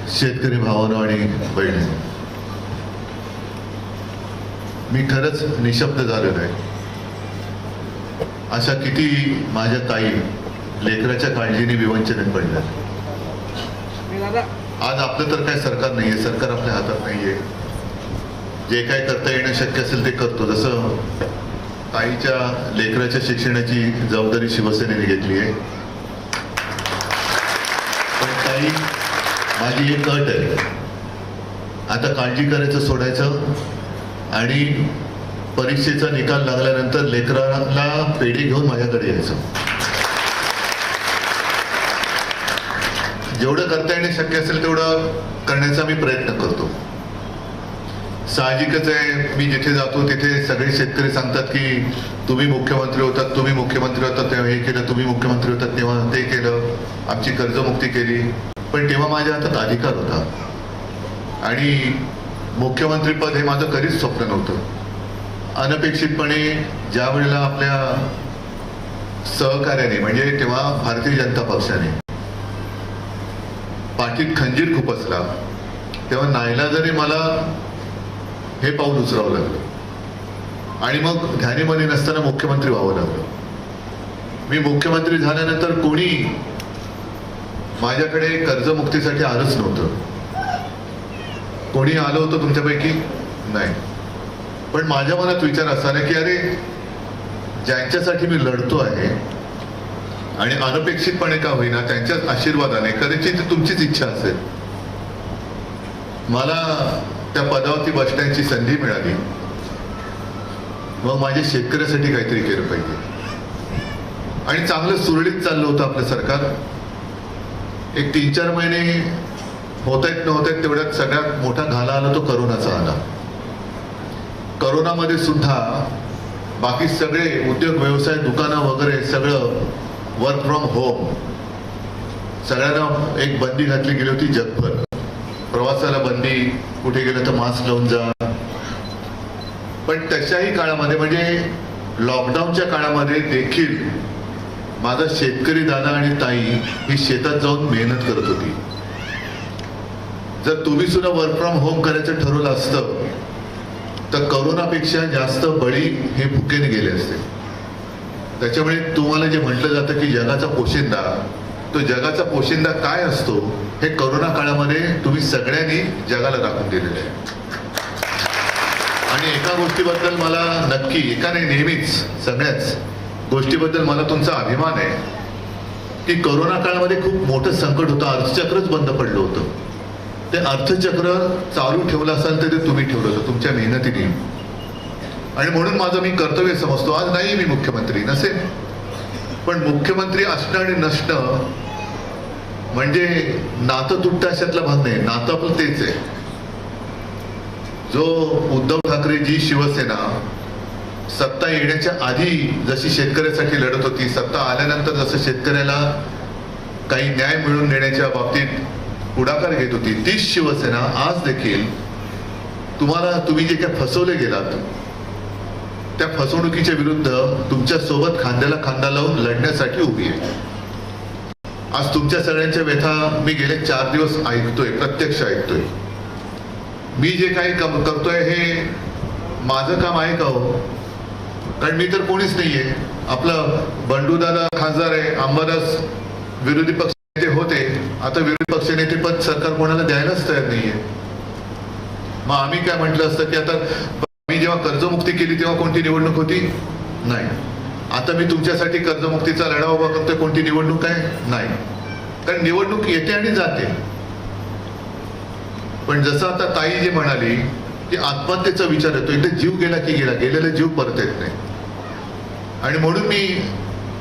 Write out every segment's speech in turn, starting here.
शेतकरी भावांनो आणि बहिणी, मी खरंच निशब्द झालेलो आहे. अशा किती माझ्या ताई लेकराच्या काळजीने विवंचनेत पडल्या. आज आपलं तर काय सरकार नाहीये, सरकार आपल्या हातात नाहीये. जे काय करता येणं शक्य असेल ते करतो. जसं ताईच्या लेकराच्या शिक्षणाची जबाबदारी शिवसेनेने घेतली आहे, पण ताई माझी एक अट आहे, आता काळजी करायचं सोडायचं आणि परीक्षेचा निकाल लागल्यानंतर लेकराला पेढी घेऊन माझ्याकडे यायचं. जेवढं करता येणे शक्य असेल तेवढं करण्याचा मी प्रयत्न करतो. साहजिकच आहे, मी जिथे जातो तिथे सगळे शेतकरी सांगतात की तुम्ही मुख्यमंत्री होतात, तुम्ही मुख्यमंत्री होतात तेव्हा हे केलं, तुम्ही मुख्यमंत्री होतात तेव्हा ते केलं, आमची कर्जमुक्ती केली. पण तेव्हा माझ्या हातात अधिकार होता आणि मुख्यमंत्रीपद हे माझं कधीच स्वप्न नव्हतं. अनपेक्षितपणे ज्या वेळेला आपल्या सहकार्याने म्हणजे तेव्हा भारतीय जनता पक्षाने पाठीत खंजीर खुपसला, तेव्हा नाईलाजाने मला हे पाऊल उचलावं लागलं आणि मग ध्यानीमध्ये नसताना मुख्यमंत्री व्हावं लागलं. मी मुख्यमंत्री झाल्यानंतर कोणी माझ्याकडे कर्जमुक्तीसाठी आलंच नव्हतं. कोणी आलं होतं तुमच्यापैकी? नाही. पण माझ्या मनात विचार असा की अरे, ज्यांच्यासाठी मी लढतो आहे आणि अनपेक्षितपणे का होईना त्यांच्याच आशीर्वादाने, कदाचित तुमचीच इच्छा असेल, मला त्या पदावरती बसण्याची संधी मिळाली. मग माझ्या शेतकऱ्यासाठी काहीतरी केलं पाहिजे आणि चांगलं सुरळीत चाललं होतं आपलं सरकार. एक 3-4 महिने होत आहेत तेवढ्यात सगळ्यात मोठा घाला आला तो करोनाचा आला. करोनामध्ये सुद्धा बाकी सगळे उद्योग व्यवसाय, दुकानं वगैरे सगळं वर्क फ्रॉम होम, सगळ्यांना एक बंदी घातली गेली होती जगभर. प्रवासाला बंदी, कुठे गेलं तर मास्क लावून जा. पण तशाही काळामध्ये म्हणजे लॉकडाऊनच्या काळामध्ये देखील माझा शेतकरी दादा आणि ताई ही शेतात जाऊन मेहनत करत होती. जर तुम्ही सुद्धा वर्क फ्रॉम होम करायचं ठरवलं असतं तर करोनापेक्षा जास्त बळी हे भुकेने गेले असते. त्याच्यामुळे तुम्हाला जे म्हटलं जातं की जगाचा पोशिंदा, तो जगाचा पोशिंदा काय असतो हे करोना काळामध्ये तुम्ही सगळ्यांनी जगाला दाखवून दिलेलं आहे. आणि एका गोष्टीबद्दल मला नक्की, एका नाही नेहमीच सगळ्याच गोष्टीबद्दल मला तुमचा अभिमान आहे की करोना काळामध्ये खूप मोठं संकट होतं, अर्थचक्रच बंद पडलं होतं. ते अर्थचक्र चालू ठेवलं असाल तर ते तुम्ही ठेवलं होतं तुमच्या मेहनतीने. आणि म्हणून माझं मी कर्तव्य समजतो. आज नाही मी मुख्यमंत्री, नसेल, पण मुख्यमंत्री असणं आणि नसणं म्हणजे नातं तुटतं अशातला भाग नाही. नातं आपलं तेच आहे. जो उद्धव ठाकरे जी शिवसेना सत्ता येण्याच्या आधी जशी शेतकऱ्यासाठी लढत होती, सत्ता आल्यानंतर जसं शेतकऱ्याला काही न्याय मिळवून देण्याच्या बाबतीत पुढाकार घेत होती, तीच शिवसेना आज देखील तुम्ही जे काय फसवले गेलात त्या फसवणुकीच्या विरुद्ध तुमच्या सोबत खांद्याला खांदा लावून लढण्यासाठी उभी आहे. आज तुमच्या सगळ्यांच्या व्यथा मी गेले 4 दिवस ऐकतोय, प्रत्यक्ष ऐकतोय. मी जे काही करतोय हे माझं काम आहे का हो? कारण मी तर कोणीच नाहीये. आपलं बंडूदादा खासदार आहे, अंबादास विरोधी पक्ष नेते होते, आता विरोधी पक्ष नेते पद सरकार कोणाला द्यायलाच तयार नाहीये. मग आम्ही काय म्हटलं असतं की आता मी जेव्हा कर्जमुक्ती केली तेव्हा कोणती निवडणूक होती? नाही. आता मी तुमच्यासाठी कर्जमुक्तीचा लढा उभा करतोय, कोणती निवडणूक आहे? नाही. कारण निवडणूक येते आणि जाते. पण जसं आता ताई जी म्हणाली की आत्महत्येचा विचार येतो, इथे जीव गेला की गेला, गेलेला जीव परत येत नाही. आणि म्हणून मी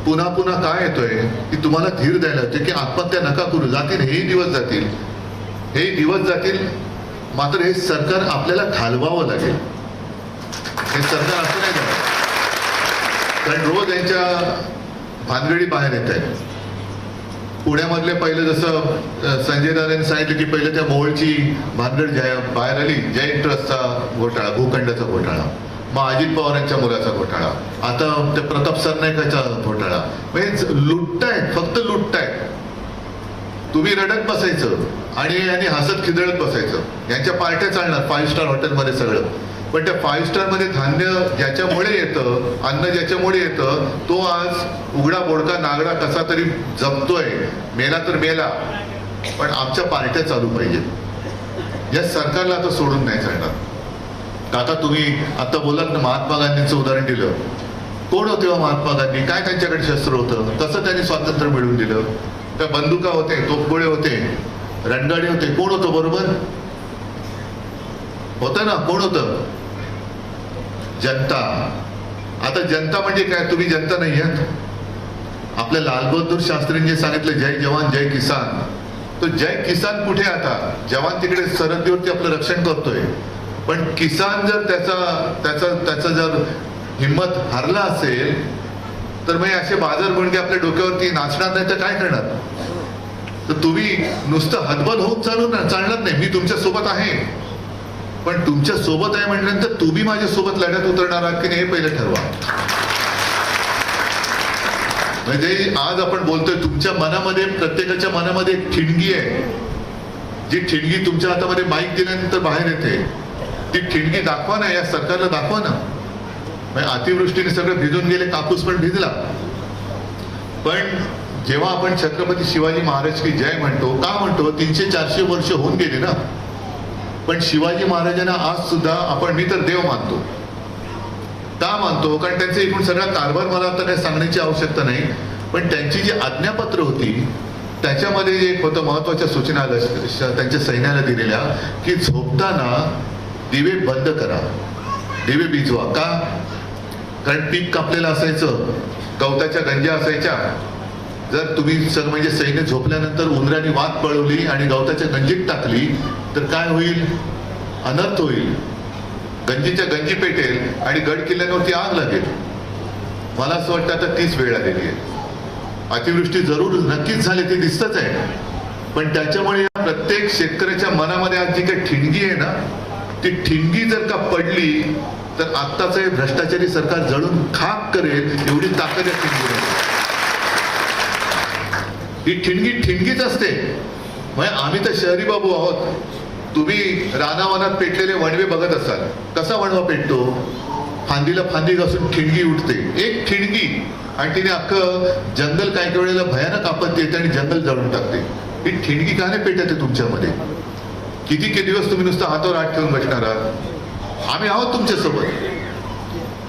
पुन्हा पुन्हा काय येतोय की तुम्हाला धीर द्यायला येतोय की आत्महत्या नका करू, जातील, हेही दिवस जातील, हेही दिवस जातील. मात्र हे सरकार आपल्याला घालवावं लागेल. हे सरकार असं नाही करणार, कारण रोज यांच्या भानगडी बाहेर येत आहेत. पुण्यामधले पहिलं जसं संजय दादांनी सांगितलं की पहिले त्या मोहोळची भानगड बाहेर आली, जैन ट्रस्टचा घोटाळा, भूखंडाचा घोटाळा, मग अजित पवारांच्या मुलाचा घोटाळा, आता ते प्रताप सरनाईकाचा घोटाळा. म्हणजे लुटतायत, फक्त लुटतायत. तुम्ही रडत बसायचं आणि हसत खिदळत बसायचं. यांच्या पार्ट्या चालणार 5 स्टार हॉटेलमध्ये सगळं, पण त्या 5 स्टार मध्ये धान्य ज्याच्यामुळे येतं, अन्न ज्याच्यामुळे येतं, तो आज उघडा बोडका नागडा कसा तरी जपतोय. मेला तर मेला, पण आमच्या पार्ट्या चालू पाहिजेत. या सरकारला आता सोडून नाही चालणार. काका तुम्ही आता बोलात ना, महात्मा गांधींचं उदाहरण दिलं. कोण होते महात्मा गांधी? काय त्यांच्याकडे शस्त्र होतं? कसं त्यांनी स्वातंत्र्य मिळवून दिलं? त्या बंदुका होते, तोफगोळे होते, रणगाडे होते. कोण होतं? बरोबर होतं ना? कोण होतं? जनता. आता जनता म्हणजे काय? तुम्ही जनता नाही आहात. आपल्या लालबहादूर शास्त्रींनी सांगितलं जय जवान जय किसान. तो जय किसान कुठे? आता जवान तिकडे सरहद्दीवरती आपलं रक्षण करतोय, पण किसान जर त्याचा जर हिंमत हारला असेल तर मग असे बाजार गुंडे आपल्या डोक्यावरती नाचणार नाही तर काय करणार? तर तुम्ही नुसतं हतबल होऊन चालणार नाही. मी तुमच्या सोबत आहे, पण तुमच्या सोबत आहे म्हटल्यानंतर तुम्ही माझ्या सोबत लढ्यात उतरणार आहात की नाही हे पहिले ठरवा. म्हणजे आज आपण बोलतोय, तुमच्या मनामध्ये, प्रत्येकाच्या मनामध्ये एक ठिणगी आहे. जी ठिणगी तुमच्या हातामध्ये माईक दिल्यानंतर बाहेर येते, ती ठिणगी दाखवा ना, या सरकारला दाखवा ना. म्हणजे अतिवृष्टीने सगळं भिजून गेले, कापूस पण भिजला, पण जेव्हा आपण छत्रपती शिवाजी महाराज की जय म्हणतो, का म्हणतो? 300-400 वर्ष होऊन गेले ना, पण शिवाजी महाराजांना आज सुद्धा आपण, मी तर देव मानतो. का मानतो? कारण त्यांचा एकूण सगळा कारभार मला आता काही सांगण्याची आवश्यकता नाही, पण त्यांची जी आज्ञापत्र होती त्याच्यामध्ये एक होतं, महत्वाच्या सूचना त्यांच्या सैन्याला दिलेल्या, की झोपताना दिवे बंद करा, दिवे भिजवा. का? कारण पीक कापलेलं असायचं, गवताच्या गंज्या असायच्या. जर तुम्ही म्हणजे सैन्य झोपल्यानंतर उंदराने वात पळवली आणि गवताच्या गंजीत टाकली तर काय होईल? अनर्थ होईल. गंजीच्या गंजी पेटेल आणि गड किल्ल्यांवरती आग लागेल. मला असं वाटतं आता तीच वेळ आलेली आहे. अतिवृष्टी जरूर नक्कीच झाली, ते दिसतच आहे, पण त्याच्यामुळे प्रत्येक शेतकऱ्याच्या मनामध्ये आज जी काही ठिणगी आहे ना, ती ठिणगी जर का पडली तर आत्ताच हे भ्रष्टाचारी सरकार जळून खाक करेल एवढी ताकद या ठिणगीमध्ये. ही ठिणगी ठिणगीच असते. म्हणजे आम्ही तर शहरी बाबू आहोत. तुम्ही रानावनात पेटलेले वणवे बघत असाल, कसा वणवा पेटतो? फांदीला फांदी घासून ठिणगी उठते, एक ठिणगी, आणि तिने अख्खं जंगल काही वेळेला भयानक आपत्ती येते आणि जंगल जळून टाकते. ही ठिणगी का नाही पेटत आहे तुमच्यामध्ये? किती दिवस तुम्ही नुसतं हातावर हात ठेवून बसणार आहात? आम्ही आहोत तुमच्यासोबत.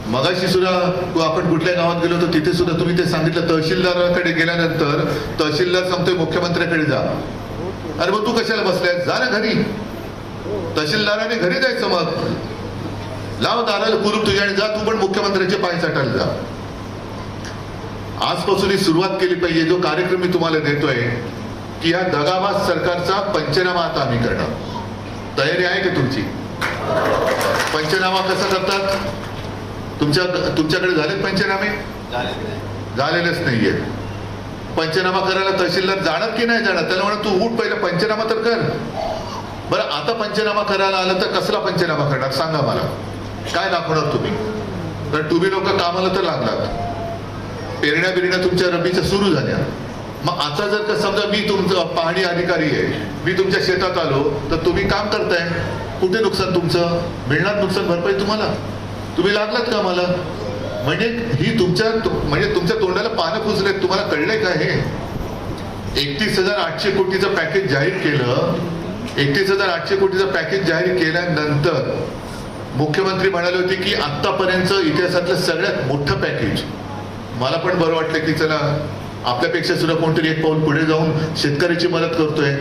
मगाशी सुद्धा आपण कुठल्या गावात गेलो होतो तिथे सुद्धा तुम्ही ते सांगितलं, तहसीलदाराकडे गेल्यानंतर तहसीलदार सांगतोय मुख्यमंत्र्याकडे जा. अरे मग तू कशाला बसलाय? जा ना घरी. तहसीलदाराने घरी जायचं, मग लाव दाराला कुलूप तुझ्या आणि जा तू पण मुख्यमंत्र्याचे पाय चाटायला जा. आजपासून ही सुरुवात केली पाहिजे. जो कार्यक्रम मी तुम्हाला देतोय की या दगाबाज सरकारचा पंचनामा आता आम्ही करणार. तयारी आहे का तुमची? पंचनामा कसा करतात? तुमच्याकडे झालेत पंचनामे? झालेलेच नाहीये. पंचनामा करायला तहसीलदार जाणार की नाही जाणार? त्याला म्हणा तू उठ, पहिला पंचनामा तर कर. बरं, आता पंचनामा करायला आलं तर कसला पंचनामा करणार सांगा मला? काय दाखवणार तुम्ही? तर तुम्ही लोक कामाला तर लागलात, पेरण्या बिरण्या तुमच्या रब्बीच्या सुरू झाल्या. मग आता जर का समजा मी तुमचा पाहणी अधिकारी आहे, मी तुमच्या शेतात आलो तर तुम्ही काम करताय, कुठे नुकसान तुमचं? मिळणार नुकसान भरपाई तुम्हाला? तुम्ही लागलात का मला? म्हणजे ही तुमच्या तोंडाला पानं पुजलेत. तुम्हाला कळलंय का हे? 31,800 कोटीचं पॅकेज जाहीर केलं. 31,800 कोटीचं पॅकेज जाहीर केल्यानंतर मुख्यमंत्री म्हणाले होते की आतापर्यंत इतिहासातलं सगळ्यात मोठं पॅकेज. मला पण बरं वाटलं की चला आपल्यापेक्षा सुद्धा कोणतरी एक पाऊल पुढे जाऊन शेतकऱ्याची मदत करतोय.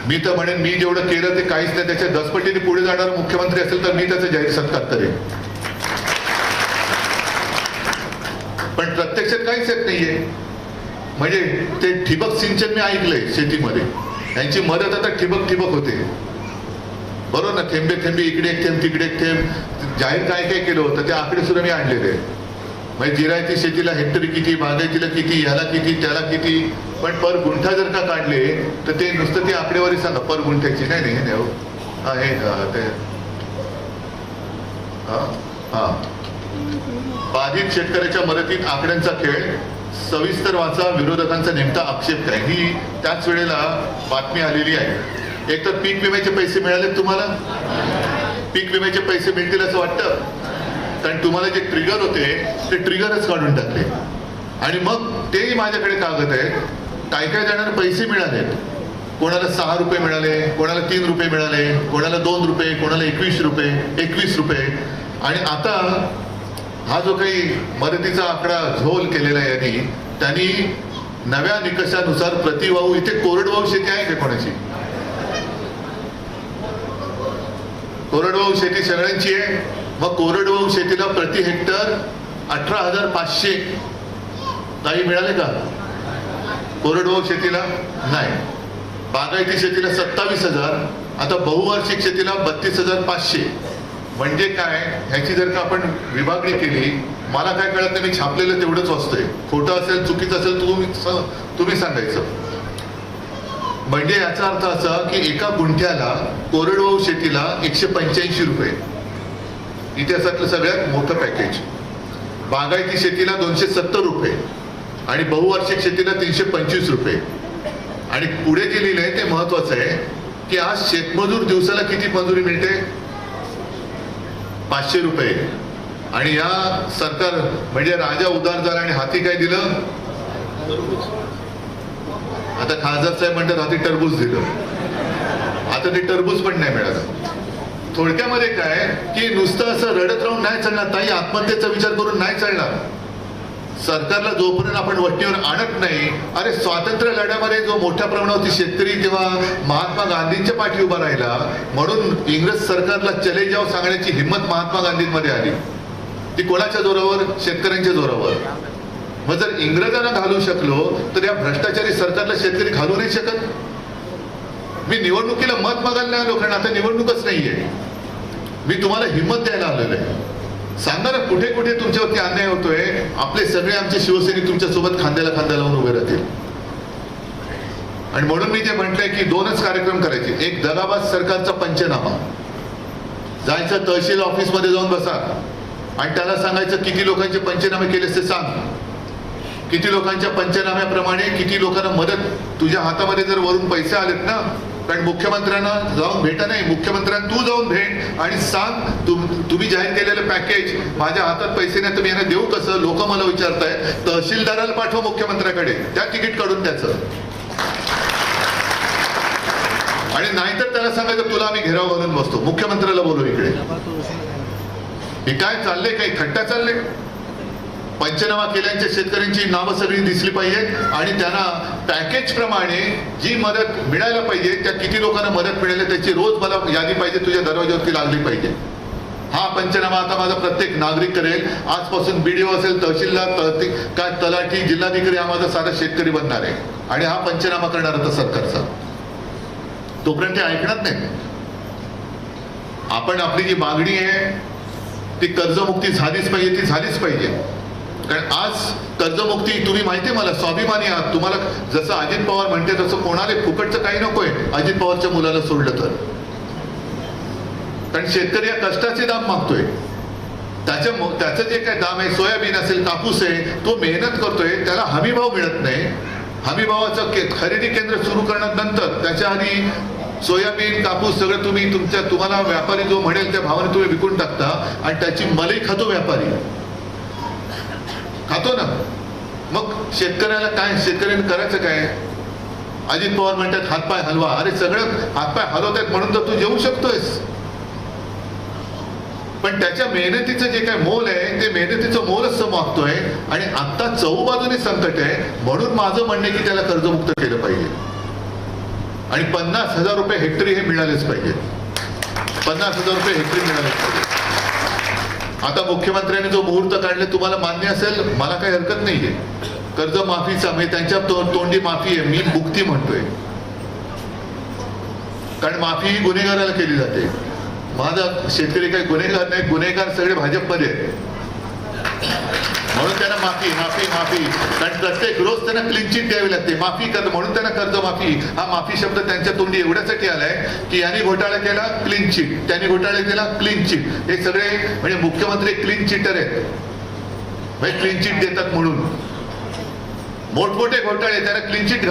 मी तर म्हणेन, मी जेवढं केलं ते काहीच नाही, त्याच्या 10 पटीने पुढे जाणारा मुख्यमंत्री असेल तर मी त्याचा जाहीर सत्कार करेन. पण प्रत्यक्षात काहीच येत नाहीये. म्हणजे ते ठिबक सिंचन मी ऐकलंय शेतीमध्ये, यांची मदत आता ठिबक होते. बरोबर ना? थेंबे थेंबे इकडे एक थेंब तिकडे एक थेंब. जाहीर काय काय केलं होतं ते आकडे सुद्धा मी आणलेले. म्हणजे जिरायती शेतीला हेक्टरी किती, बागायतीला किती, ह्याला किती, त्याला किती, पण पर गुंठा जर का काढले तर ते नुसतं ती आकडेवारी सांगा पर गुंठ्याची. नाही हे नाही हो, हे ते बाधित शेतकऱ्याच्या मदतीत आकड्यांचा खेळ सविस्तर वाचा विरोधकांचा नेमका आक्षेप काय. ही त्याच वेळेला बातमी आलेली आहे. एक तर पीक विम्याचे पैसे मिळाले तुम्हाला. पीक विम्याचे पैसे मिळतील असं वाटतं, कारण तुम्हाला जे ट्रिगर होते ते ट्रिगरच काढून टाकले. आणि मग तेही माझ्याकडे कागद आहेत. काय काय जणांना पैसे मिळालेत. कोणाला 6 रुपये मिळाले, कोणाला 3 रुपये मिळाले, कोणाला 2 रुपये, कोणाला 21 रुपये. आणि आता हा जो काही मदतीचा आकडा झोल केलेला आहे यांनी, त्यांनी नव्या निकषानुसार प्रतिवाहू, इथे कोरडवाहू शेती आहे का कोणाची? कोरडवाहू शेती सगळ्यांची आहे. मग कोरडवाहू शेतीला प्रति हेक्टर 18,500 काही मिळाले का? कोरडवाहू शेतीला नाही. बागायती शेतीला 27,000. आता बहुवार्षिक शेतीला 32,500. म्हणजे काय, ह्याची जर का आपण विभागणी केली, मला काय कळत नाही, मी छापलेलं तेवढंच वाचतंय. खोटं असेल, चुकीचं असेल तुम्ही सांगायचं. म्हणजे याचा अर्थ असा की एका गुंठ्याला कोरडवाहू शेतीला 185 रुपये, इतिहासातलं सगळ्यात मोठं पॅकेज. बागायती शेतीला 270 रुपये आणि बहुवार्षिक शेतीला 325 रुपये. आणि पुढे जे लिहिलंय ते महत्वाचं आहे की आज शेतमजूर दिवसाला किती मजुरी मिळते? 500 रुपये. आणि या सरकार म्हणजे राजा उदार झाला आणि हाती काय दिलं? आता खासदार साहेब म्हणतात हाती टरबूज दिलं. आता ते टरबूज पण नाही मिळालं. थोडक्यामध्ये काय की नुसतं असं रडत राहून नाही चालणार ताई, आत्महत्येचा विचार करून नाही चालणार. सरकारला जोपर्यंत आपण वट्टीवर आणत नाही, अरे स्वातंत्र्य लढ्यामध्ये जो मोठ्या प्रमाणावरती शेतकरी तेव्हा महात्मा गांधींच्या पाठी उभा राहिला, म्हणून इंग्रज सरकारला चले जाव सांगण्याची हिंमत महात्मा गांधींमध्ये आली. ती कोणाच्या जोरावर? शेतकऱ्यांच्या जोरावर. मग जर इंग्रजांना घालू शकलो तर या भ्रष्टाचारी सरकारला शेतकरी घालू नाही शकत. मी निवडणुकीला मत मागायला नाही आलो, कारण आता निवडणूकच नाहीये. मी तुम्हाला हिंमत द्यायला आलेलो आहे. सांगा ना कुठे कुठे तुमच्यावरती अन्याय होतोय. आपले सगळे आमचे शिवसैनिक तुमच्या सोबत खांद्याला खांदा लावून उभे राहतील. आणि म्हणून मी जे म्हटलंय की 2च कार्यक्रम करायचे. एक दगाबाज सरकारचा पंचनामा. जायचं तहसील ऑफिस मध्ये जाऊन बसा आणि त्याला सांगायचं किती लोकांचे पंचनामे केले ते सांग. किती लोकांच्या पंचनाम्याप्रमाणे किती लोकांना मदत, तुझ्या हातामध्ये जर वरून पैसे आलेत ना, कारण मुख्यमंत्र्यांना जाऊन भेटा नाही, मुख्यमंत्र्यांना तू जाऊन भेट आणि सांग तुम्ही जाहीर केलेलं पॅकेज, माझ्या हातात पैसे नाही, तुम्ही यांना देऊ कसं? लोक मला विचारताय. तहसीलदाराला पाठवा मुख्यमंत्र्याकडे, त्या तिकीट काढून त्याचं. आणि नाहीतर त्याला सांगायचं तुला आम्ही घेराव घालून बसतो. मुख्यमंत्र्याला बोलू इकडे. हे काय चाललंय? काही थट्टा चालले? पंचनामा केल्यांच्या शेतकऱ्यांची नावं सगळी दिसली पाहिजेत आणि त्यांना पॅकेज प्रमाणे जी मदत मिळायला पाहिजे, त्या किती लोकांना मदत मिळाली त्याची रोज मला यादी पाहिजे, तुझ्या दरवाज्यावरती लागली पाहिजे. हा पंचनामा आता माझा प्रत्येक नागरिक करेल. आजपासून BDO असेल, तहसीलदार, काय तलाठी, जिल्हाधिकारी, हा माझा सारा शेतकरी बनणार आहे आणि हा पंचनामा करणार होता सरकारचा. तोपर्यंत ते ऐकणार नाही. आपण आपली जी मागणी आहे ती कर्जमुक्ती झालीच पाहिजे, ती झालीच पाहिजे. कारण आज कर्जमुक्ती, तुम्ही माहितीये मला स्वाभिमानी आहात. तुम्हाला जसं अजित पवार म्हणते तसं कोणाला फुकटचं काही नकोय अजित पवारच्या मुलाला सोडलं तर. कारण शेतकरी या कष्टाचे दाम मागतोय. त्याचं जे काय दाम आहे, सोयाबीन असेल, कापूस आहे, तो मेहनत करतोय, त्याला हमी भाव मिळत नाही. हमी भावाचं खरेदी केंद्र सुरू करण्यानंतर त्याच्या आधी सोयाबीन, कापूस सगळं तुम्हाला व्यापारी जो म्हणेल त्या भावाने तुम्ही विकून टाकता आणि त्याची मलई खातो व्यापारी. खातो ना. मग शेतकऱ्याला काय, शेतकऱ्यांनी करायचं काय? अजित पवार म्हणतात हातपाय हलवा. अरे सगळं हातपाय हलवत आहेत म्हणून तर तू जेवू शकतोयस. पण त्याच्या मेहनतीचं जे काय मोल आहे ते मेहनतीचं मोलच मागतोय. आणि आता चहूबाजूने संकट आहे, म्हणून माझं म्हणणं की त्याला कर्जमुक्त केलं पाहिजे आणि 50,000 रुपये हेक्टरी हे मिळालेच पाहिजे. 50,000 रुपये हेक्टरी मिळालेच पाहिजे. आता मुख्यमंत्र्यांनी जो मुहूर्त काढले तुम्हाला मान्य असेल, मला काही हरकत नाहीये. कर्जमाफीचा म्हणजे त्यांच्या तोंडी माफी आहे, मी मुक्ती म्हणतोय. कारण माफी ही गुन्हेगाराला केली जाते. माझा शेतकरी काही गुन्हेगार नाही, गुन्हेगार सगळे भाजपमध्ये आहेत. म्हणून त्यांना माफी माफी माफी. कारण प्रत्येक रोज त्यांना क्लीन चिट द्यावी लागते. माफी कर म्हणून त्यांना कर्जमाफी. हा माफी शब्द त्यांच्या तोंडी एवढ्यासाठी आलाय की यांनी घोटाळा केला, क्लीन चिट, त्यांनी घोटाळा केला, क्लीन चिट. हे सगळे म्हणजे मुख्यमंत्री क्लीन चिटर आहेत, क्लीन चिट देतात म्हणून. मोठमोठे घोटाळे त्याला क्लीन चिट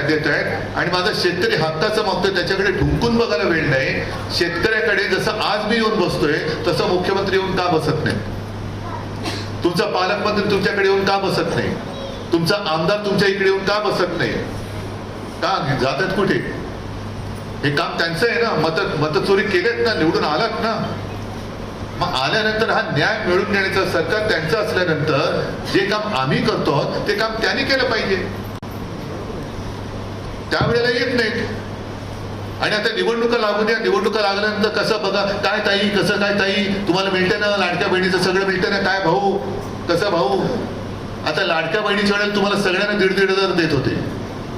देत आहेत आणि माझा शेतकरी हक्काचं मागतोय त्याच्याकडे ढुंकून बघायला वेळ नाही. शेतकऱ्याकडे जसं आज मी येऊन बसतोय तसं मुख्यमंत्री येऊन का बसत नाही? तुमचा पालकमंत्री तुमच्याकडे येऊन का बसत नाही? तुमचा आमदार तुमच्या इकडे येऊन का बसत नाही? का जातात कुठे? हे काम त्यांचं आहे ना. मतचोरी केलेत ना, निवडून आलात ना. मग आल्यानंतर हा न्याय मिळवून देण्याचं सरकार त्यांचं असल्यानंतर जे काम आम्ही करतो ते काम त्यांनी केलं पाहिजे. त्यावेळेला येत नाहीत. आणि आता निवडणुका लागू द्या. निवडणुका लागल्यानंतर कसं बघा, काय ताई, कसं काय ताई, तुम्हाला मिळते ना लाडक्या बहिणीचं सगळं मिळते ना, काय भाऊ, कसं भाऊ. आता लाडक्या बहिणीच्या वेळेला तुम्हाला सगळ्यांना 1,500 देत होते.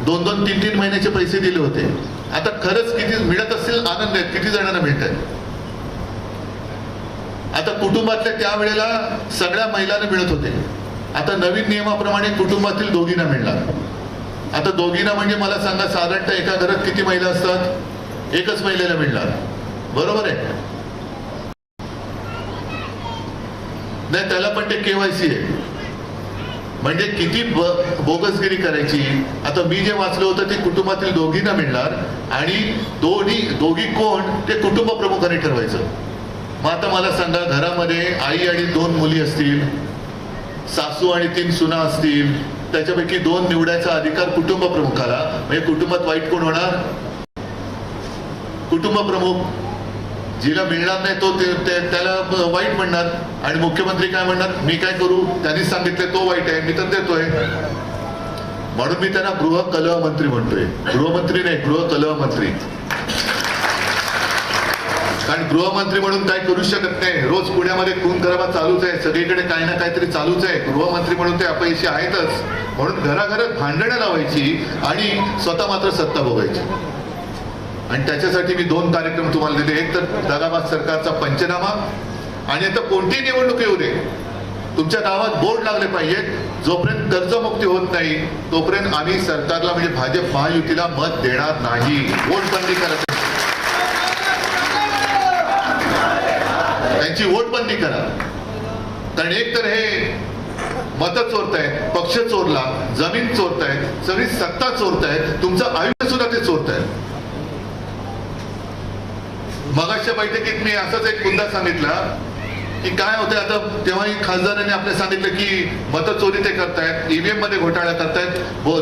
2-2, 3-3 महिन्याचे पैसे दिले होते. आता खरंच किती मिळत असतील आनंद आहेत, किती जणांना मिळत आहेत. आता कुटुंबातल्या त्यावेळेला सगळ्या महिलांना मिळत होते. आता नवीन नियमाप्रमाणे कुटुंबातील दोघींना मिळणार. आता दोघींना म्हणजे मला सांगा, साधारणतः एका घरात किती महिला असतात? एकच महिलेला मिळणार, बरोबर आहे? नाही, त्याला पण ते केवायसी आहे. म्हणजे किती बोगसगिरी करायची. आता मी जे वाचलं होतं ते कुटुंबातील दोघींना मिळणार आणि दोघी कोण ते कुटुंब प्रमुखांनी ठरवायचं. मग आता मला सांगा, घरामध्ये आई आणि 2 मुली असतील, सासू आणि 3 सुना असतील, त्याच्यापैकी 2 निवडायचा अधिकार कुटुंब प्रमुखाला. म्हणजे कुटुंबात वाईट कोण होणार? कुटुंब प्रमुख. जिला मिळणार नाही तो त्याला वाईट म्हणणार. आणि मुख्यमंत्री काय म्हणणार? मी काय करू, त्यांनीच सांगितलं तो वाईट आहे, मी तर देतोय. म्हणून मी त्यांना गृह कलह मंत्री म्हणतोय. गृहमंत्री नाही, गृह कलह मंत्री. कारण गृहमंत्री म्हणून काय करू शकत नाही. रोज पुण्यामध्ये खून खराबा चालूच आहे, सगळीकडे काही ना काहीतरी चालूच आहे. गृहमंत्री म्हणून ते अपयशी आहेतच. म्हणून घराघरात भांडणं लावायची आणि स्वतः मात्र सत्ता भोगायची. आणि त्याच्यासाठी मी 2 कार्यक्रम तुम्हाला दिले. एक तर दगाबाज सरकारचा पंचनामा, आणि आता कोणतीही निवडणूक येऊ दे, तुमच्या गावात बोर्ड लागले पाहिजेत. जोपर्यंत कर्जमुक्ती होत नाही तोपर्यंत आम्ही सरकारला म्हणजे भाजप महायुतीला मत देणार नाही. वोटबंदी करा, त्यांची वोटबंदी करा. कारण एक तर हे मत चोरतायत, पक्ष चोरला, जमीन चोरतायत, सगळी सत्ता चोरतायत, तुमचं आयुष्य सुद्धा ते चोरतायत. मगाच्या बैठकीत मी असाच एक मुद्दा सांगितला की काय होतं. आता तेव्हाही खासदारांनी आपल्याला सांगितलं की मतचोरी ते करतायत, ईव्हीएम मध्ये घोटाळा करतायत,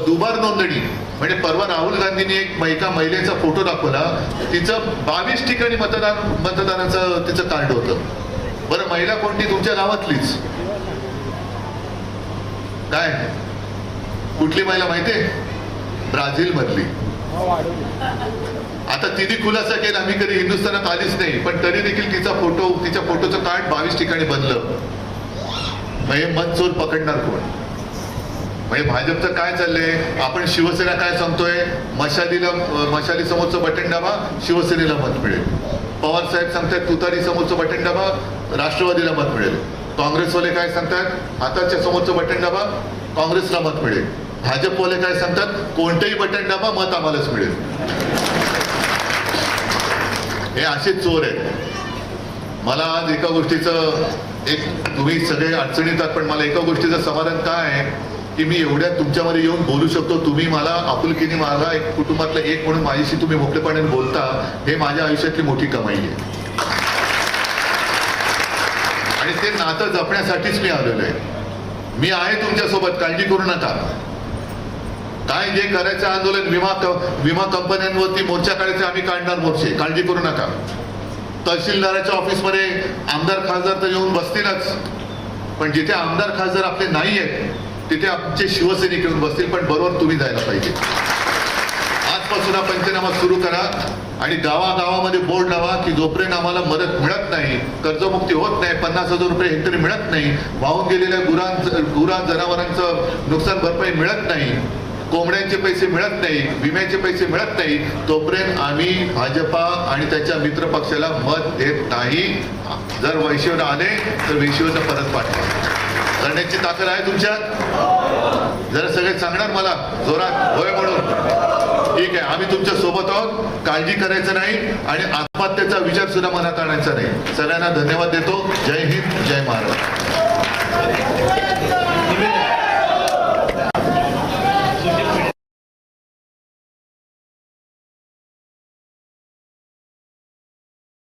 दुबार नोंदणी. म्हणजे परवा राहुल गांधींनी एका महिलेचा फोटो दाखवला, तिचं 22 ठिकाणी मतदानाचं तिचं कार्ड होतं. बरं, महिला कोणती? तुमच्या गावातलीच. काय कुठली महिला माहितीये? ब्राझील मधली. आता तिने खुलासा केला, आम्ही कधी हिंदुस्थानात आलीच नाही, पण तरी देखील तिचा फोटोचं कार्ड 22 ठिकाणी बनलं. म्हणजे मतचोर पकडणार कोण? म्हणजे भाजपचं काय चाललंय? आपण शिवसेना काय सांगतोय? मशाली समोरचं बटन दाबा, शिवसेनेला मत मिळेल. पवार साहेब सांगतात तुतारी समोरचं बटन दाबा, राष्ट्रवादीला मत मिळेल. काँग्रेसवाले काय सांगतात? हाताच्या समोरचं बटन दाबा, काँग्रेसला मत मिळेल. भाजपवाले काय सांगतात? कोणतंही बटन दाबा, मत आम्हालाच मिळेल. हे असे चोर आहेत. मला आज एका गोष्टीचं तुम्ही सगळे अडचणीतात, पण मला एका गोष्टीचं समाधान काय आहे की मी एवढ्या तुमच्यामध्ये येऊन बोलू शकतो. तुम्ही मला आपुलकीने, मला एक कुटुंबातला एक म्हणून माझ्याशी तुम्ही मोकळेपणाने बोलता, हे माझ्या आयुष्यातली मोठी कमाई आहे. आणि ते नातं जपण्यासाठीच मी आलेलो आहे. मी आहे तुमच्यासोबत, काळजी करू नका. काय जे करायचं आंदोलन, विमा कंपन्यांवरती मोर्चा काढायचे, आम्ही काढणार मोर्चे, काळजी करू नका. तहसीलदाराच्या ऑफिसमध्ये आमदार खासदार तर येऊन बसतीलच, पण जिथे आमदार खासदार आपले नाही आहेत तिथे आमचे शिवसैनिक येऊन बसतील, पण बरोबर तुम्ही जायला पाहिजे. आजपासून हा पंचनामा सुरू करा आणि गावागावामध्ये बोर्ड लावा की जोपर्यंत आम्हाला मदत मिळत नाही, कर्जमुक्ती होत नाही, 50,000 रुपये हेक्टरी मिळत नाही, वाहून गेलेल्या गुरा जनावरांचं नुकसान भरपाई मिळत नाही, कोंबड्यांचे पैसे मिळत नाही, विम्याचे पैसे मिळत नाही, तोपर्यंत आम्ही भाजपा आणि त्याच्या मित्र पक्षाला मत देत नाही. जर वैशिष्ट्य आले तर वैशिष्ट्य परत पाठवा. करण्याची ताकद आहे तुमच्यात? जरा सगळे सांगणार मला जोरात होय म्हणून? ठीक आहे, आम्ही तुमच्या सोबत आहोत. काळजी करायचं नाही आणि आत्महत्येचा विचार सुद्धा मनात आणायचा नाही. सगळ्यांना धन्यवाद देतो. जय हिंद, जय महाराष्ट्र.